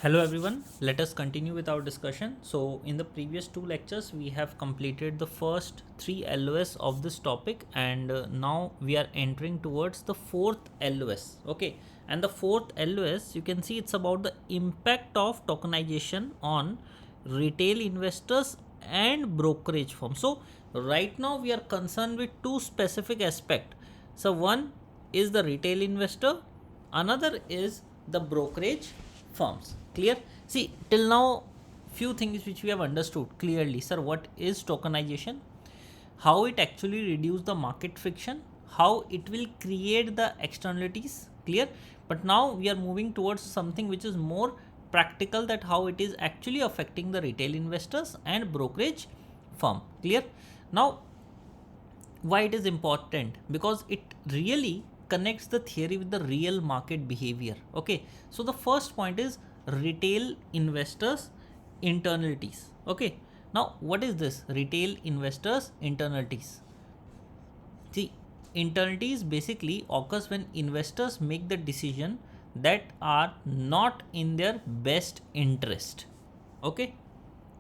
Hello everyone, let us continue with our discussion. So in the previous two lectures we have completed the first three LOS of this topic, and now we are entering towards the fourth LOS. Okay, and the fourth LOS, you can see it's about the impact of tokenization on retail investors and brokerage firms. So right now we are concerned with two specific aspects. So one is the retail investor, another is the brokerage firms. Clear? See, till now few things which we have understood clearly. Sir, what is tokenization, how it actually reduce the market friction, how it will create the externalities. Clear? But now we are moving towards something which is more practical, that how it is actually affecting the retail investors and brokerage firm. Clear? Now why it is important, because it really connects the theory with the real market behavior. Okay, so the first point is retail investors internalities. Okay, now what is this retail investors internalities? See, internalities basically occurs when investors make the decision that are not in their best interest. Okay,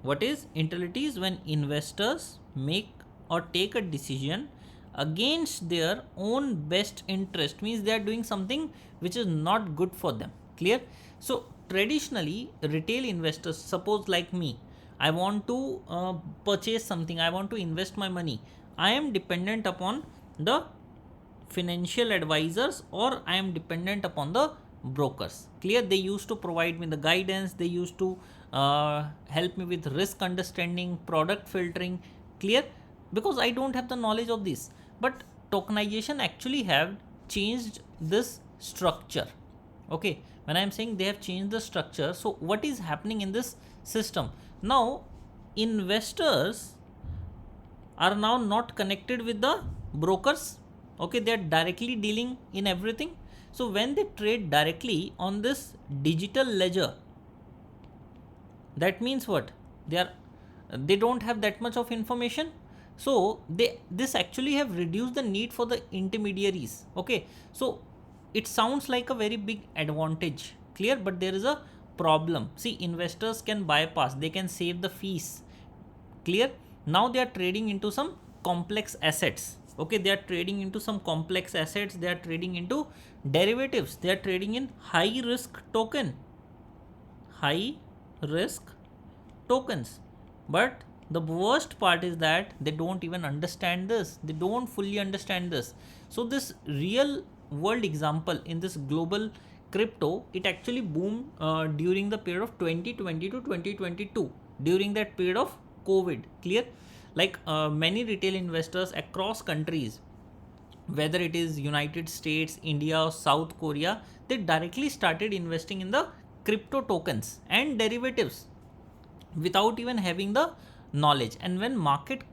what is internalities? When investors make or take a decision against their own best interest, means they are doing something which is not good for them. Clear? So traditionally retail investors, suppose like me, I want to purchase something, I want to invest my money, I am dependent upon the financial advisors, or I am dependent upon the brokers. Clear? They used to provide me the guidance, they used to help me with risk understanding, product filtering. Clear? Because I don't have the knowledge of this. But tokenization actually have changed this structure. Okay, when I am saying they have changed the structure, so what is happening in this system now? Investors are now not connected with the brokers. Okay, they are directly dealing in everything. So when they trade directly on this digital ledger, that means what? They don't have that much of information. So this actually have reduced the need for the intermediaries. Okay, so it sounds like a very big advantage. Clear? But there is a problem. See, investors can bypass, they can save the fees. Clear? Now they are trading into some complex assets. Okay, they are trading into some complex assets, they are trading into derivatives, they are trading in high risk risk tokens. But the worst part is that they don't even understand this, they don't fully understand this. So this real world example in this global crypto, it actually boomed during the period of 2020 to 2022, during that period of COVID. Clear? Like many retail investors across countries, whether it is United States, India or South Korea, they directly started investing in the crypto tokens and derivatives without even having the knowledge. And when market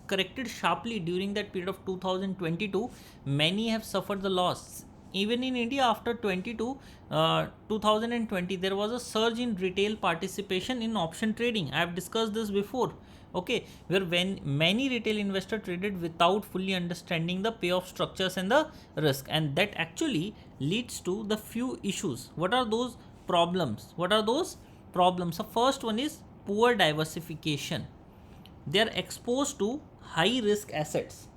corrected sharply during that period of 2022, many have suffered the loss. Even in India, after 2020, there was a surge in retail participation in option trading. I have discussed this before. Okay, where when many retail investors traded without fully understanding the payoff structures and the risk, and that actually leads to the few issues. What are those problems? The first one is poor diversification. They are exposed to high risk assets.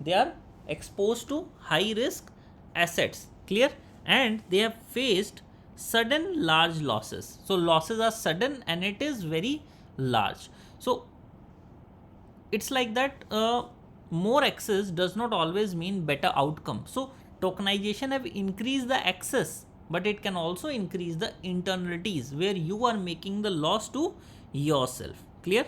They are exposed to high risk assets. Clear? And they have faced sudden large losses. So losses are sudden and it is very large. So it's like that more access does not always mean better outcome. So tokenization have increased the access, but it can also increase the internalities, where you are making the loss to yourself. Clear?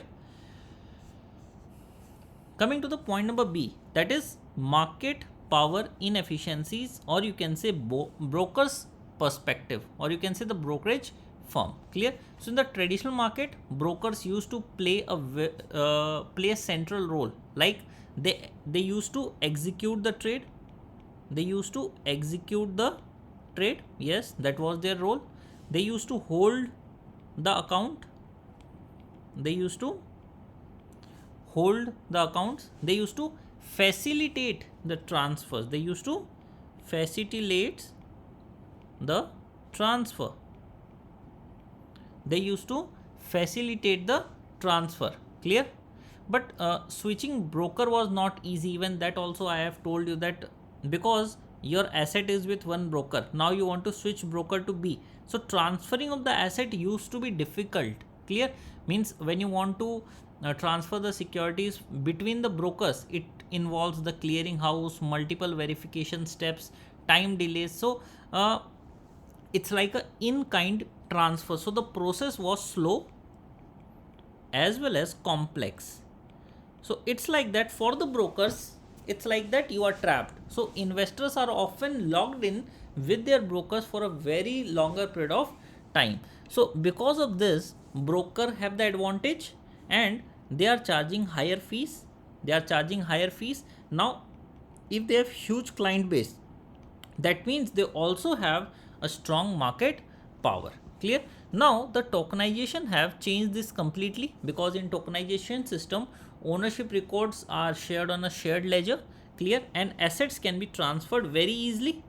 Coming to the point number B, that is market power inefficiencies, or you can say brokers perspective, or you can say the brokerage firm. Clear? So in the traditional market, brokers used to play a central role. Like they used to execute the trade. They used to execute the trade. Yes, that was their role. They used to hold the account. They used to hold the accounts. They used to facilitate the transfers. They used to facilitate the transfer. They used to facilitate the transfer. Clear? But switching broker was not easy. Even that also I have told you that, because your asset is with one broker, now you want to switch broker to B, so transferring of the asset used to be difficult. Clear? Means when you want to transfer the securities between the brokers, it involves the clearing house, multiple verification steps, time delays. So it's like a in kind transfer, so the process was slow as well as complex. So it's like that for the brokers, it's like that you are trapped. So investors are often logged in with their brokers for a very longer period of time. So because of this, broker have the advantage and they are charging higher fees. They are charging higher fees. Now, if they have huge client base, that means they also have a strong market power. Clear? Now the tokenization have changed this completely, because in tokenization system, ownership records are shared on a shared ledger. Clear? And assets can be transferred very easily.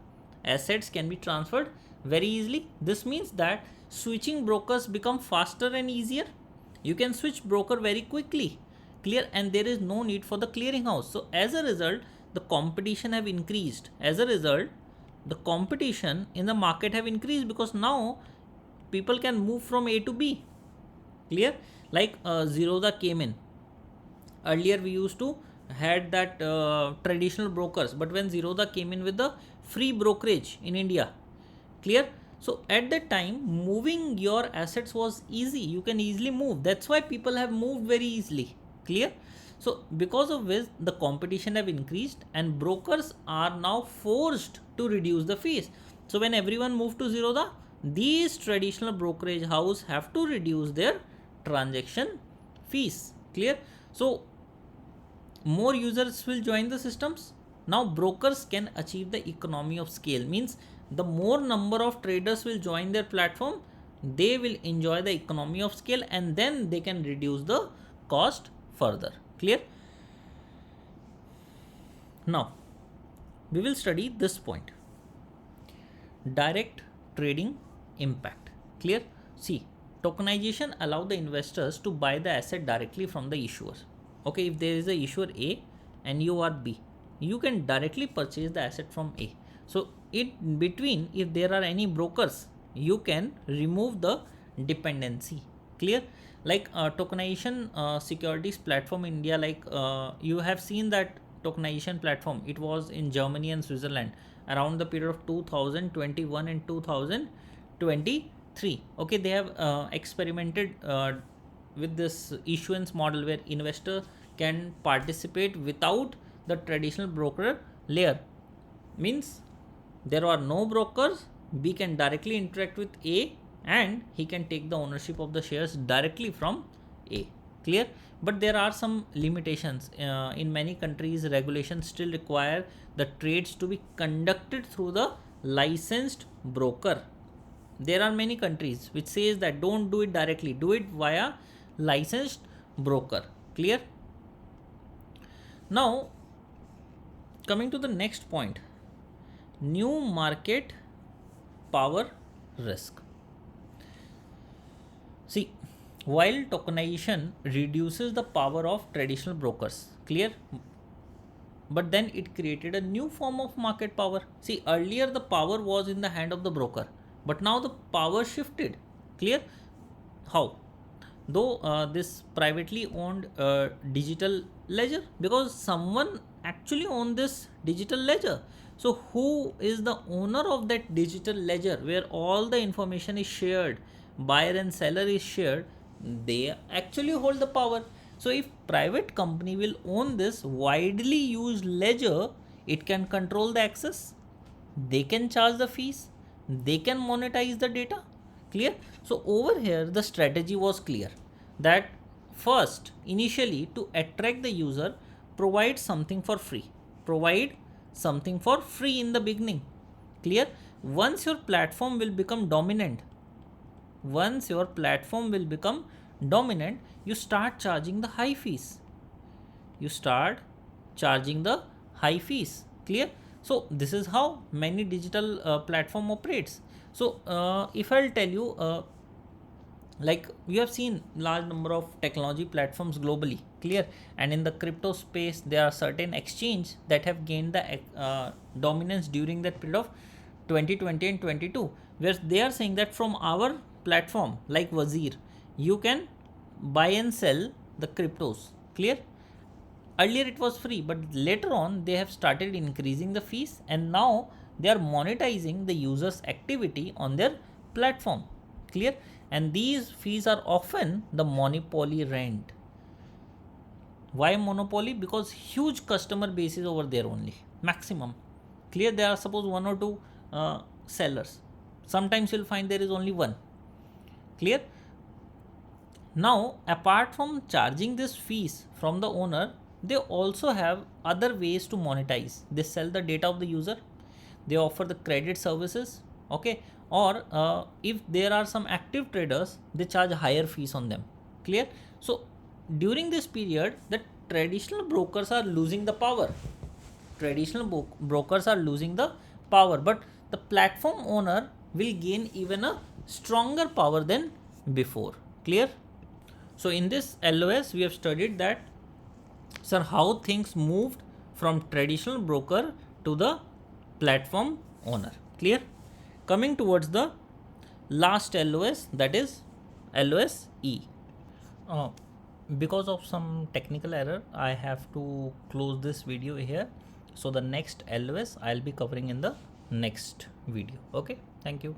Assets can be transferred very easily. This means that switching brokers become faster and easier. You can switch broker very quickly. Clear? And there is no need for the clearing house. So as a result, the competition have increased. As a result, the competition in the market have increased, because now people can move from A to B. Clear? Like Zerodha came in. Earlier we used to had that traditional brokers, but when Zerodha came in with the free brokerage in India. Clear? So at that time, moving your assets was easy. You can easily move. That's why people have moved very easily. Clear? So because of which the competition have increased and brokers are now forced to reduce the fees. So when everyone moved to Zerodha, these traditional brokerage house have to reduce their transaction fees. Clear? So more users will join the systems. Now brokers can achieve the economy of scale. Means the more number of traders will join their platform, they will enjoy the economy of scale, and then they can reduce the cost further. Clear? Now we will study this point: direct trading impact. Clear? See, tokenization allow the investors to buy the asset directly from the issuer. Okay, if there is a issuer A and you are B, you can directly purchase the asset from A. So in between, if there are any brokers, you can remove the dependency. Clear? Like tokenization securities platform in India, like you have seen that tokenization platform, it was in Germany and Switzerland around the period of 2021 and 2023. Okay, they have experimented with this issuance model where investor can participate without the traditional broker layer. Means there are no brokers, B can directly interact with A and he can take the ownership of the shares directly from A. Clear? But there are some limitations. In many countries, regulations still require the trades to be conducted through the licensed broker. There are many countries which says that don't do it directly, do it via licensed broker. Clear? Now coming to the next point, new market power risk. See, while tokenization reduces the power of traditional brokers, clear, but then it created a new form of market power. See, earlier the power was in the hand of the broker, but now the power shifted. Clear? How? Though this privately owned digital ledger, because someone actually own this digital ledger. So who is the owner of that digital ledger where all the information is shared, buyer and seller is shared? They actually hold the power. So if private company will own this widely used ledger, it can control the access, they can charge the fees, they can monetize the data. Clear? So over here the strategy was clear, that first initially to attract the user, provide something for free, provide something for free in the beginning. Clear? Once your platform will become dominant, once your platform will become dominant, you start charging the high fees, you start charging the high fees. Clear? So this is how many digital platform operates. So if I'll tell you like you have seen large number of technology platforms globally, clear, and in the crypto space there are certain exchange that have gained the dominance during that period of 2020 and 22, where they are saying that from our platform like Wazir you can buy and sell the cryptos, clear. Earlier it was free, but later on they have started increasing the fees, and now they are monetizing the users activity on their platform, clear. And these fees are often the monopoly rent. Why monopoly? Because huge customer base is over there only, maximum, clear. There are suppose one or two sellers, sometimes you'll find there is only one, clear. Now, apart from charging this fees from the owner, they also have other ways to monetize. They sell the data of the user, they offer the credit services, okay, or if there are some active traders, they charge higher fees on them, clear. So, during this period, the traditional brokers are losing the power. Traditional brokers are losing the power, but the platform owner will gain even a stronger power than before, clear. So in this LOS, we have studied that, sir, how things moved from traditional broker to the platform owner. Clear? Coming towards the last LOS, that is LOS E. Uh, because of some technical error, I have to close this video here. So the next LOS I'll be covering in the next video. Okay, thank you.